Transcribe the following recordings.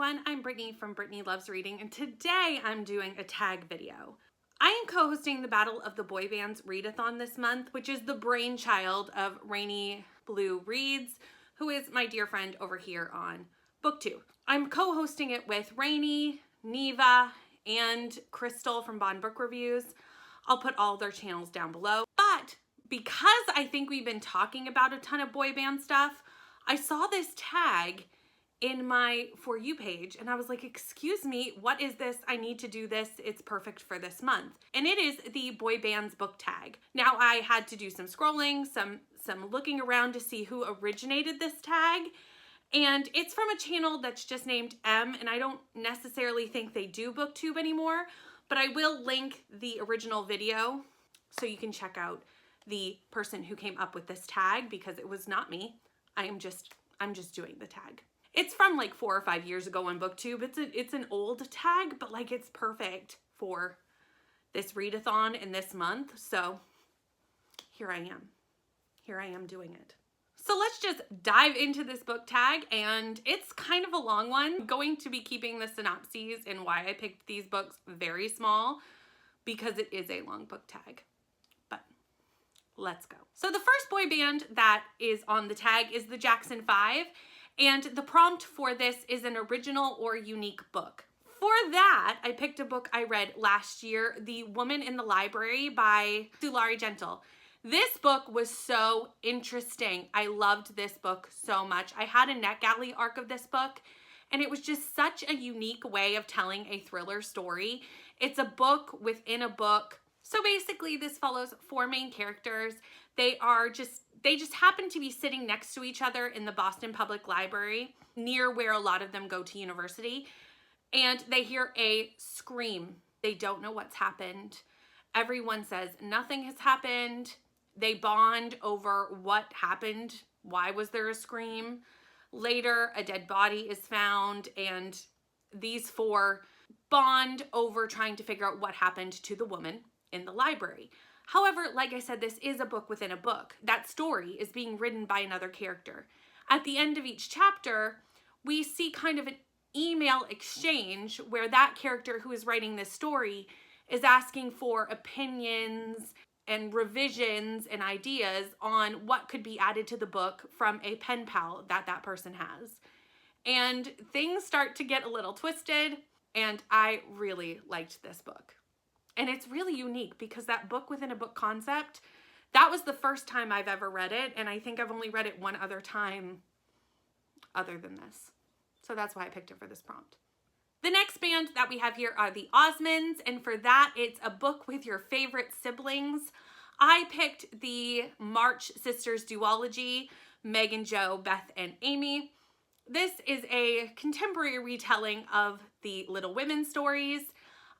everyone, I'm Brittany from Brittany Loves Reading, and today I'm doing a tag video. I am co-hosting the Battle of the Boybands Readathon this month, which is the brainchild of Rainy Blue Reads, who is my dear friend over here on BookTube. I'm co-hosting it with Rainy, Neva, and Crystal from Bond Book Reviews. I'll put all their channels down below. But because I think we've been talking about a ton of boy band stuff, I saw this tag in my For You page and I was like, excuse me, what is this? I need to do this. It's perfect for this month. And it is the Boybands Book Tag. Now I had to do some scrolling, some looking around to see who originated this tag. And it's from a channel that's just named M, and I don't necessarily think they do BookTube anymore, but I will link the original video so you can check out the person who came up with this tag, because it was not me. I'm just doing the tag. It's from like 4 or 5 years ago on BookTube. It's an old tag, but like it's perfect for this readathon in this month. So here I am. Here I am doing it. So let's just dive into this book tag, and it's kind of a long one. I'm going to be keeping the synopses and why I picked these books very small because it is a long book tag. But let's go. So the first boy band that is on the tag is the Jackson 5. And the prompt for this is an original or unique book. For that, I picked a book I read last year, The Woman in the Library by Sulari Gentle. This book was so interesting. I loved this book so much. I had a NetGalley arc of this book, and it was just such a unique way of telling a thriller story. It's a book within a book. So basically, this follows 4 main characters. They just happen to be sitting next to each other in the Boston Public Library, near where a lot of them go to university, and they hear a scream. They don't know what's happened. Everyone says nothing has happened. They bond over what happened. Why was there a scream? Later, a dead body is found, and these 4 bond over trying to figure out what happened to the woman in the library. However, like I said, this is a book within a book. That story is being written by another character. At the end of each chapter, we see kind of an email exchange where that character who is writing this story is asking for opinions and revisions and ideas on what could be added to the book from a pen pal that that person has. And things start to get a little twisted, and I really liked this book. And it's really unique because that book within a book concept, that was the first time I've ever read it. And I think I've only read it one other time other than this. So that's why I picked it for this prompt. The next band that we have here are the Osmonds. And for that, it's a book with your favorite siblings. I picked the March Sisters duology, Megan, Jo, Beth, and Amy. This is a contemporary retelling of the Little Women stories.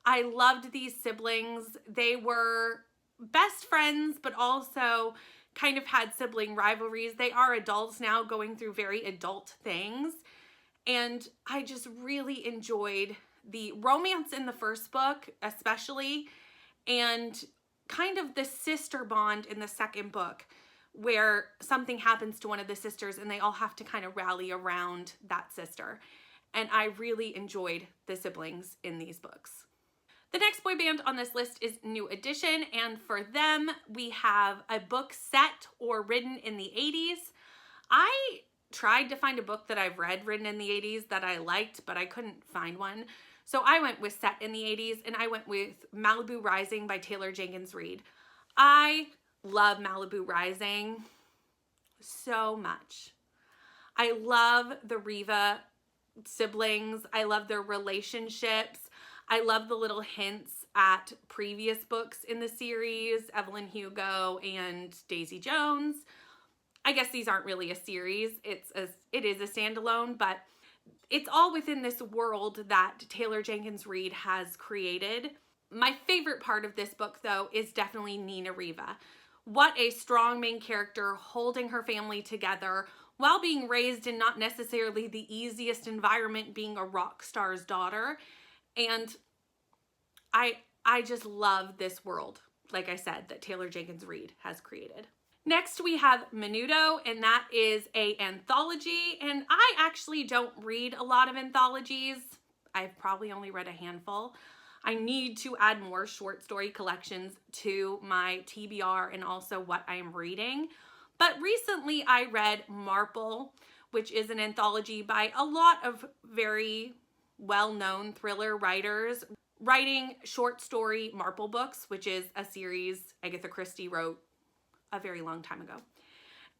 I loved these siblings. They were best friends, but also kind of had sibling rivalries. They are adults now going through very adult things. And I just really enjoyed the romance in the first book, especially, and kind of the sister bond in the second book, where something happens to one of the sisters and they all have to kind of rally around that sister. And I really enjoyed the siblings in these books. The next boy band on this list is New Edition, and for them, we have a book set or written in the 80s. I tried to find a book that I've read written in the 80s that I liked, but I couldn't find one. So I went with set in the 80s, and I went with Malibu Rising by Taylor Jenkins Reid. I love Malibu Rising so much. I love the Riva siblings. I love their relationships. I love the little hints at previous books in the series, Evelyn Hugo and Daisy Jones. I guess these aren't really a series. It is a standalone, but it's all within this world that Taylor Jenkins Reid has created. My favorite part of this book, though, is definitely Nina Riva. What a strong main character, holding her family together while being raised in not necessarily the easiest environment, being a rock star's daughter. And I just love this world, like I said, that Taylor Jenkins Reid has created. Next we have Menudo, and that is an anthology, and I actually don't read a lot of anthologies. I've probably only read a handful. I need to add more short story collections to my TBR and also what I'm reading. But recently I read Marple, which is an anthology by a lot of very well-known thriller writers writing short story Marple books, which is a series Agatha Christie wrote a very long time ago.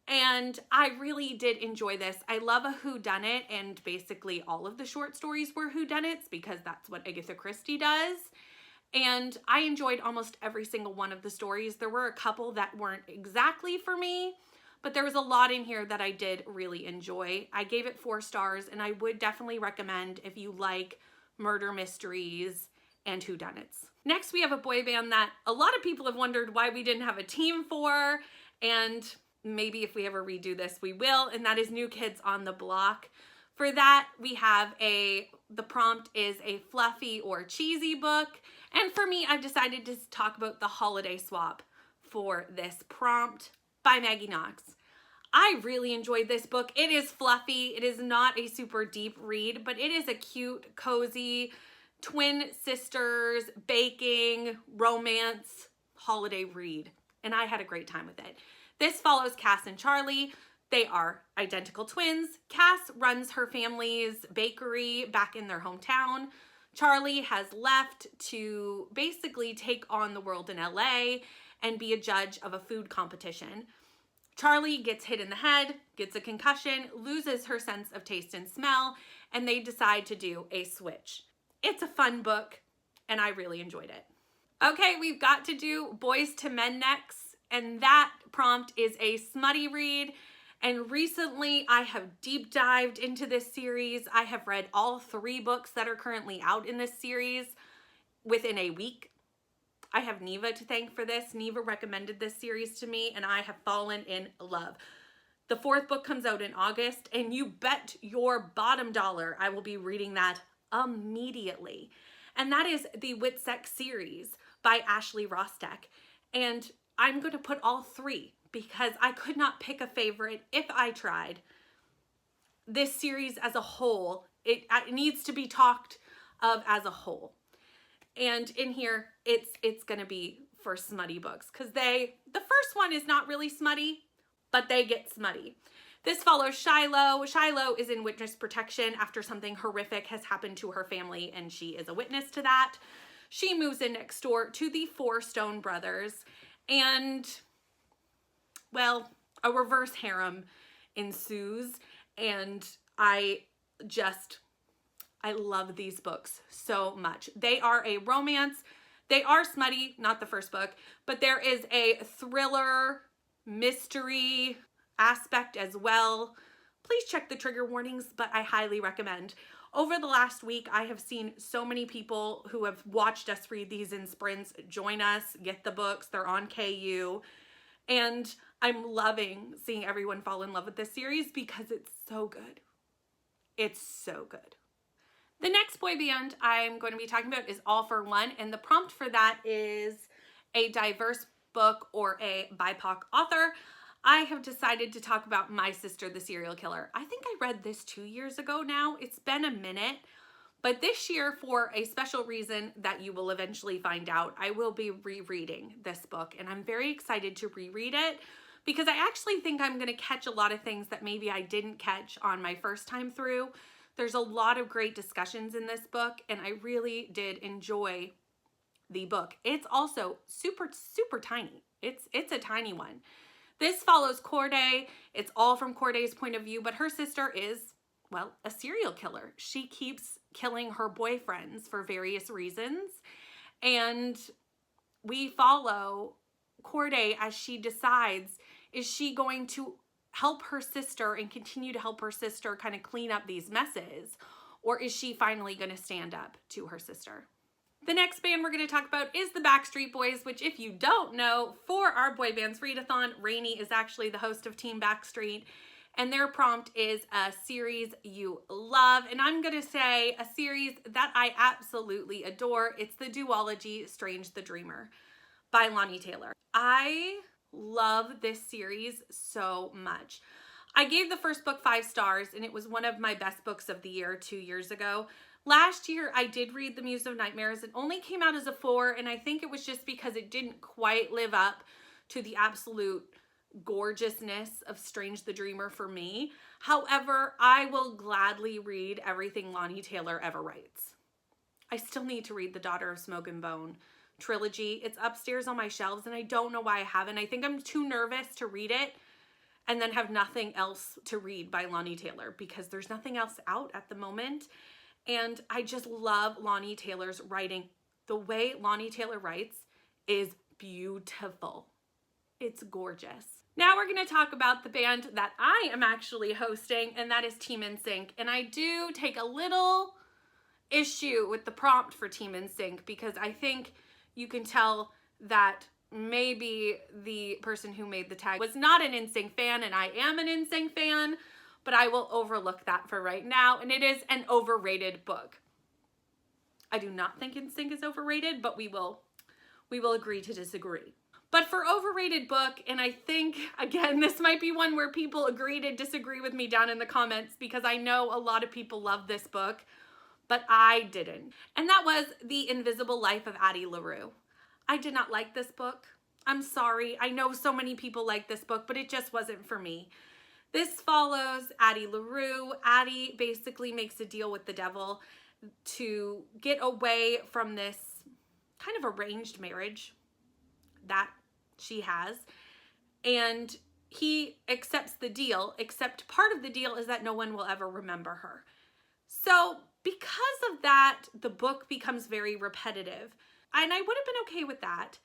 And I really did enjoy this. I love a whodunit, and basically all of the short stories were whodunits because that's what Agatha Christie does. And I enjoyed almost every single one of the stories. There were a couple that weren't exactly for me, but there was a lot in here that I did really enjoy. I gave it 4 stars, and I would definitely recommend if you like murder mysteries and whodunits. Next, we have a boy band that a lot of people have wondered why we didn't have a team for, and maybe if we ever redo this, we will, and that is New Kids on the Block. For that, we have the prompt is a fluffy or cheesy book, and for me, I've decided to talk about the holiday swap for this prompt by Maggie Knox. I really enjoyed this book. It is fluffy. It is not a super deep read, but it is a cute, cozy, twin sisters, baking, romance, holiday read. And I had a great time with it. This follows Cass and Charlie. They are identical twins. Cass runs her family's bakery back in their hometown. Charlie has left to basically take on the world in LA and be a judge of a food competition. Charlie gets hit in the head, gets a concussion, loses her sense of taste and smell, and they decide to do a switch. It's a fun book, and I really enjoyed it. Okay, we've got to do Boys to Men next, and that prompt is a smutty read. And recently, I have deep dived into this series. I have read all 3 books that are currently out in this series within a week. I have Neva to thank for this. Neva recommended this series to me, and I have fallen in love. The 4th book comes out in August, and you bet your bottom dollar I will be reading that immediately. And that is the Witsex series by Ashley Rostek. And I'm going to put all 3 because I could not pick a favorite if I tried. This series as a whole, it needs to be talked of as a whole. And in here, it's going to be for smutty books because the first one is not really smutty, but they get smutty. This follows Shiloh. Shiloh is in witness protection after something horrific has happened to her family, and she is a witness to that. She moves in next door to the 4 Stone brothers, and, well, a reverse harem ensues, and I love these books so much. They are a romance. They are smutty, not the first book, but there is a thriller, mystery aspect as well. Please check the trigger warnings, but I highly recommend. Over the last week, I have seen so many people who have watched us read these in sprints join us, get the books. They're on KU. And I'm loving seeing everyone fall in love with this series because it's so good. It's so good. The next boy band I'm going to be talking about is All for One, and the prompt for that is a diverse book or a BIPOC author. I have decided to talk about My Sister, the Serial Killer. I think I read this 2 years ago now. It's been a minute, but this year, for a special reason that you will eventually find out, I will be rereading this book, and I'm very excited to reread it because I actually think I'm going to catch a lot of things that maybe I didn't catch on my first time through. There's a lot of great discussions in this book, and I really did enjoy the book. It's also super, super tiny. It's a tiny one. This follows Corday. It's all from Corday's point of view, but her sister is, well, a serial killer. She keeps killing her boyfriends for various reasons, and we follow Corday as she decides, is she going to help her sister and continue to help her sister kind of clean up these messes, or is she finally going to stand up to her sister? The next band we're going to talk about is the Backstreet Boys, which, if you don't know, for our Boy Bands Readathon, Rainey is actually the host of Team Backstreet, and their prompt is a series you love, and I'm going to say a series that I absolutely adore. It's the duology Strange the Dreamer by Lonnie Taylor. I love this series so much. I gave the first book 5 stars, and it was one of my best books of the year 2 years ago. Last year, I did read The Muse of Nightmares. It only came out as a 4, and I think it was just because it didn't quite live up to the absolute gorgeousness of Strange the Dreamer for me. However, I will gladly read everything Lonnie Taylor ever writes. I still need to read the Daughter of Smoke and Bone trilogy. It's upstairs on my shelves, and I don't know why I haven't. I think I'm too nervous to read it and then have nothing else to read by Lonnie Taylor because there's nothing else out at the moment. And I just love Lonnie Taylor's writing. The way Lonnie Taylor writes is beautiful. It's gorgeous. Now we're going to talk about the band that I am actually hosting, and that is Team NSYNC. And I do take a little issue with the prompt for Team NSYNC because I think you can tell that maybe the person who made the tag was not an NSYNC fan, and I am an NSYNC fan, but I will overlook that for right now, and it is an overrated book. I do not think NSYNC is overrated, but we will agree to disagree. But for overrated book, and I think, again, this might be one where people agree to disagree with me down in the comments because I know a lot of people love this book, but I didn't. And that was The Invisible Life of Addie LaRue. I did not like this book. I'm sorry. I know so many people like this book, but it just wasn't for me. This follows Addie LaRue. Addie basically makes a deal with the devil to get away from this kind of arranged marriage that she has. And he accepts the deal, except part of the deal is that no one will ever remember her. So because of that, the book becomes very repetitive. And I would have been okay with that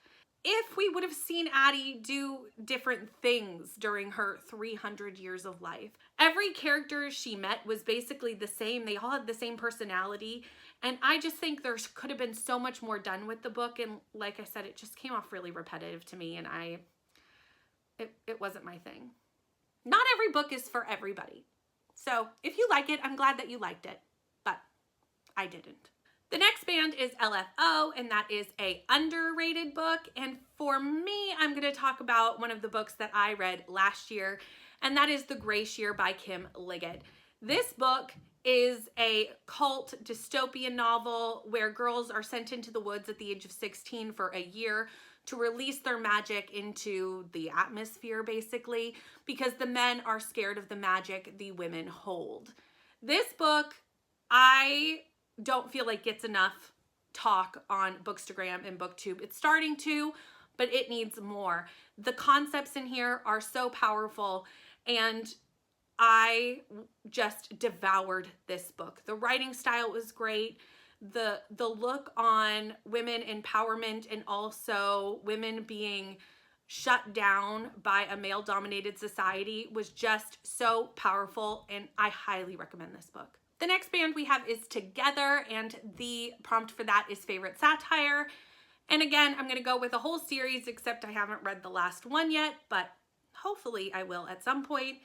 if we would have seen Addie do different things during her 300 years of life. Every character she met was basically the same. They all had the same personality. And I just think there could have been so much more done with the book. And like I said, it just came off really repetitive to me. And it wasn't my thing. Not every book is for everybody. So if you like it, I'm glad that you liked it. But I didn't. The next band is LFO, and that is a underrated book. And for me, I'm going to talk about one of the books that I read last year, and that is The Gray Shear by Kim Liggett. This book is a cult dystopian novel where girls are sent into the woods at the age of 16 for a year to release their magic into the atmosphere, basically, because the men are scared of the magic the women hold. This book, I don't feel like gets enough talk on Bookstagram and BookTube. It's starting to, but it needs more. The concepts in here are so powerful, and I just devoured this book. The writing style was great. The look on women empowerment and also women being shut down by a male-dominated society was just so powerful, and I highly recommend this book. The next band we have is Together, and the prompt for that is favorite satire. And again, I'm going to go with a whole series, except I haven't read the last one yet, but hopefully I will at some point.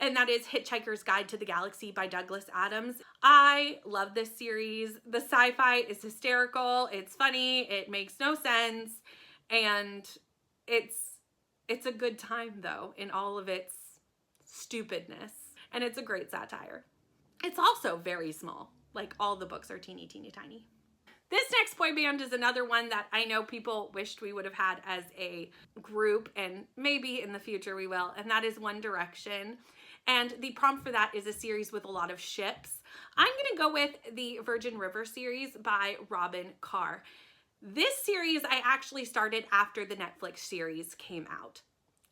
And that is Hitchhiker's Guide to the Galaxy by Douglas Adams. I love this series. The sci-fi is hysterical. It's funny. It makes no sense. And it's a good time, though, in all of its stupidness. And it's a great satire. It's also very small. Like, all the books are teeny, teeny, tiny. This next boy band is another one that I know people wished we would have had as a group, and maybe in the future we will, and that is One Direction. And the prompt for that is a series with a lot of ships. I'm going to go with the Virgin River series by Robin Carr. This series I actually started after the Netflix series came out.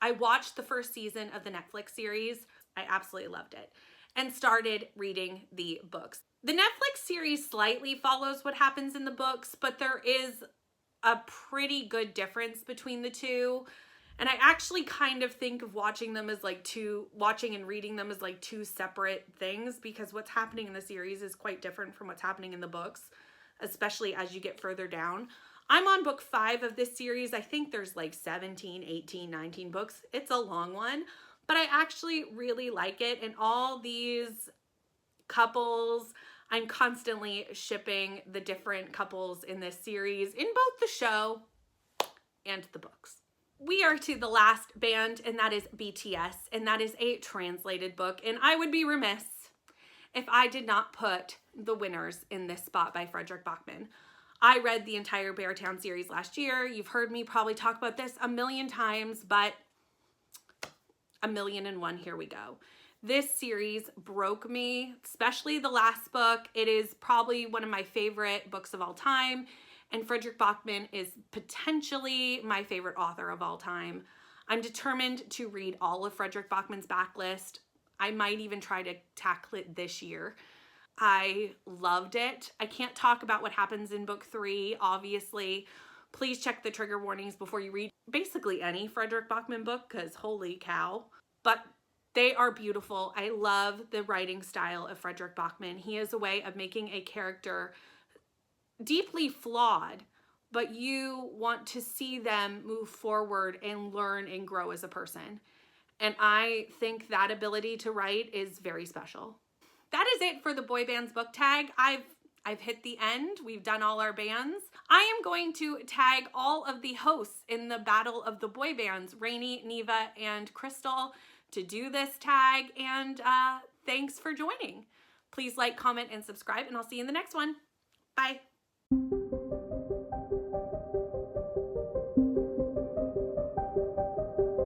I watched the first season of the Netflix series. I absolutely loved it. And started reading the books. The Netflix series slightly follows what happens in the books, but there is a pretty good difference between the two. And I actually kind of think of watching them as like watching and reading them as like two separate things, because what's happening in the series is quite different from what's happening in the books, especially as you get further down. I'm on book 5 of this series. I think there's like 17, 18, 19 books. It's a long one. But I actually really like it, and all these couples, I'm constantly shipping the different couples in this series in both the show and the books. We are to the last band, and that is BTS, and that is a translated book, and I would be remiss if I did not put the winners in this spot by Frederick Bachman. I read the entire Beartown series last year. You've heard me probably talk about this a million times, but 1,000,001, here we go. This series broke me, especially the last book. It is probably one of my favorite books of all time, and Frederick Bachman is potentially my favorite author of all time. I'm determined to read all of Frederick Bachman's backlist. I might even try to tackle it this year. I loved it. I can't talk about what happens in book 3, obviously. Please check the trigger warnings before you read basically any Frederick Bachman book, because holy cow. But they are beautiful. I love the writing style of Frederick Bachman. He has a way of making a character deeply flawed, but you want to see them move forward and learn and grow as a person. And I think that ability to write is very special. That is it for the Boybands Book Tag. I've hit the end. We've done all our bands. I am going to tag all of the hosts in the Battle of the Boy Bands, Rainy, Neva, and Crystal, to do this tag, and thanks for joining. Please like, comment, and subscribe, and I'll see you in the next one. Bye.